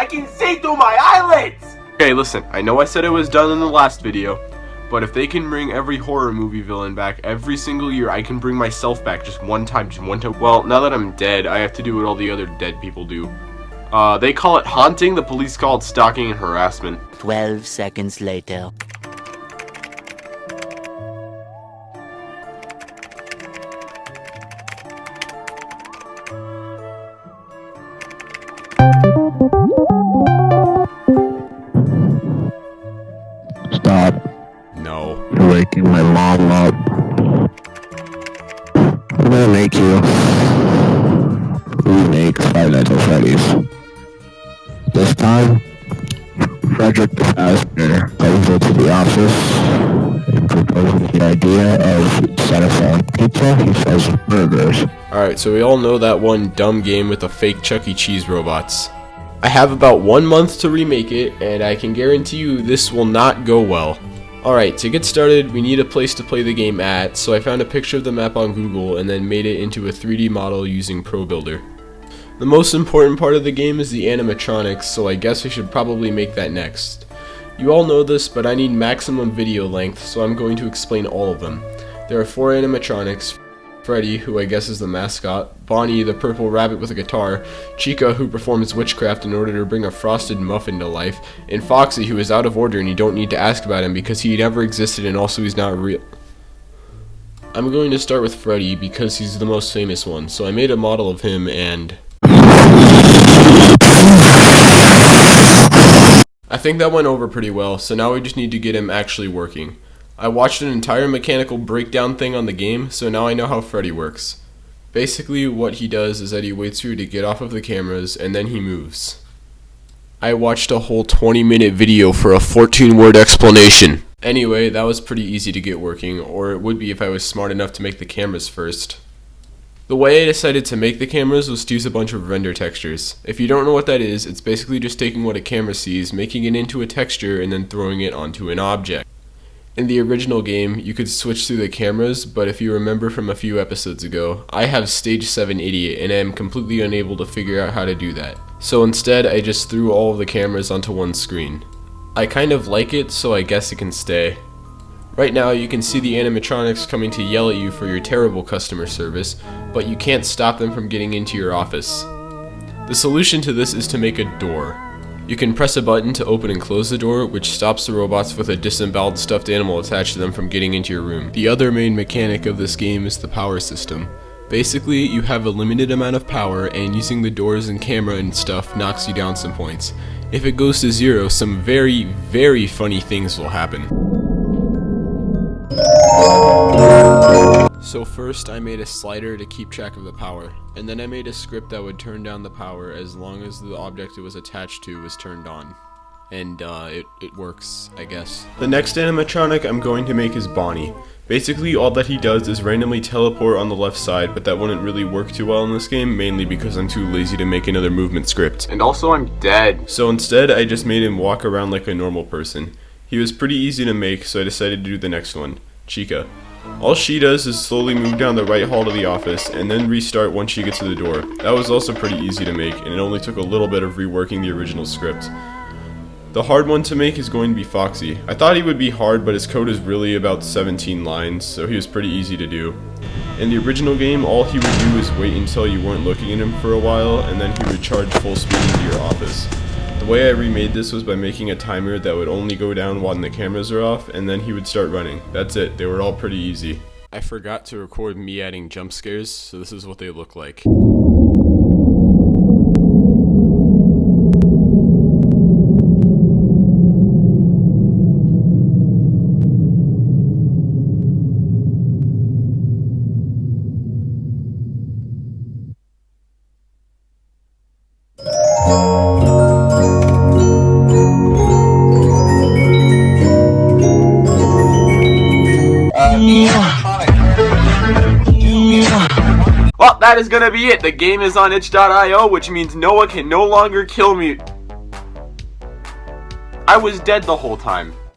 I can see through my eyelids! Okay, listen, I know I said it was done in the last video, but if they can bring every horror movie villain back every single year, I can bring myself back just one time. Well, now that I'm dead, I have to do what all the other dead people do. They call it haunting, the police call it stalking and harassment. 12 seconds later. Stop. No. You're waking my mom up. I'm gonna make you remake Five Nights at Freddy's. This time, Frederick the fazbear comes into the office and proposes the idea of instead of selling pizza, he sells burgers. Alright, so we all know that one dumb game with the fake Chuck E. Cheese robots. I have about 1 month to remake it, and I can guarantee you this will not go well. Alright, to get started, we need a place to play the game at, so I found a picture of the map on Google and then made it into a 3D model using Pro Builder. The most important part of the game is the animatronics, so I guess we should probably make that next. You all know this, but I need maximum video length, so I'm going to explain all of them. There are 4 animatronics: Freddy, who I guess is the mascot, Bonnie, the purple rabbit with a guitar, Chica, who performs witchcraft in order to bring a frosted muffin to life, and Foxy, who is out of order and you don't need to ask about him because he never existed and also he's not real. I'm going to start with Freddy because he's the most famous one, so I made a model of him and I think that went over pretty well, so now we just need to get him actually working. I watched an entire mechanical breakdown thing on the game, so now I know how Freddy works. Basically, what he does is that he waits for you to get off of the cameras, and then he moves. I watched a whole 20-minute video for a 14-word explanation. Anyway, that was pretty easy to get working, or it would be if I was smart enough to make the cameras first. The way I decided to make the cameras was to use a bunch of render textures. If you don't know what that is, it's basically just taking what a camera sees, making it into a texture, and then throwing it onto an object. In the original game, you could switch through the cameras, but if you remember from a few episodes ago, I have Stage 7 Idiot, and I am completely unable to figure out how to do that. So instead, I just threw all of the cameras onto one screen. I kind of like it, so I guess it can stay. Right now, you can see the animatronics coming to yell at you for your terrible customer service, but you can't stop them from getting into your office. The solution to this is to make a door. You can press a button to open and close the door, which stops the robots with a disemboweled stuffed animal attached to them from getting into your room. The other main mechanic of this game is the power system. Basically, you have a limited amount of power, and using the doors and camera and stuff knocks you down some points. If it goes to 0, some very, very funny things will happen. So first I made a slider to keep track of the power, and then I made a script that would turn down the power as long as the object it was attached to was turned on. And it works, I guess. The next animatronic I'm going to make is Bonnie. Basically all that he does is randomly teleport on the left side, but that wouldn't really work too well in this game, mainly because I'm too lazy to make another movement script. And also I'm dead. So instead I just made him walk around like a normal person. He was pretty easy to make, so I decided to do the next one, Chica. All she does is slowly move down the right hall to the office, and then restart once she gets to the door. That was also pretty easy to make, and it only took a little bit of reworking the original script. The hard one to make is going to be Foxy. I thought he would be hard, but his code is really about 17 lines, so he was pretty easy to do. In the original game, all he would do is wait until you weren't looking at him for a while, and then he would charge full speed into your office. The way I remade this was by making a timer that would only go down when the cameras are off, and then he would start running. That's it, they were all pretty easy. I forgot to record me adding jump scares, so this is what they look like. Well, that is gonna be it. The game is on itch.io, which means Noah can no longer kill me. I was dead the whole time.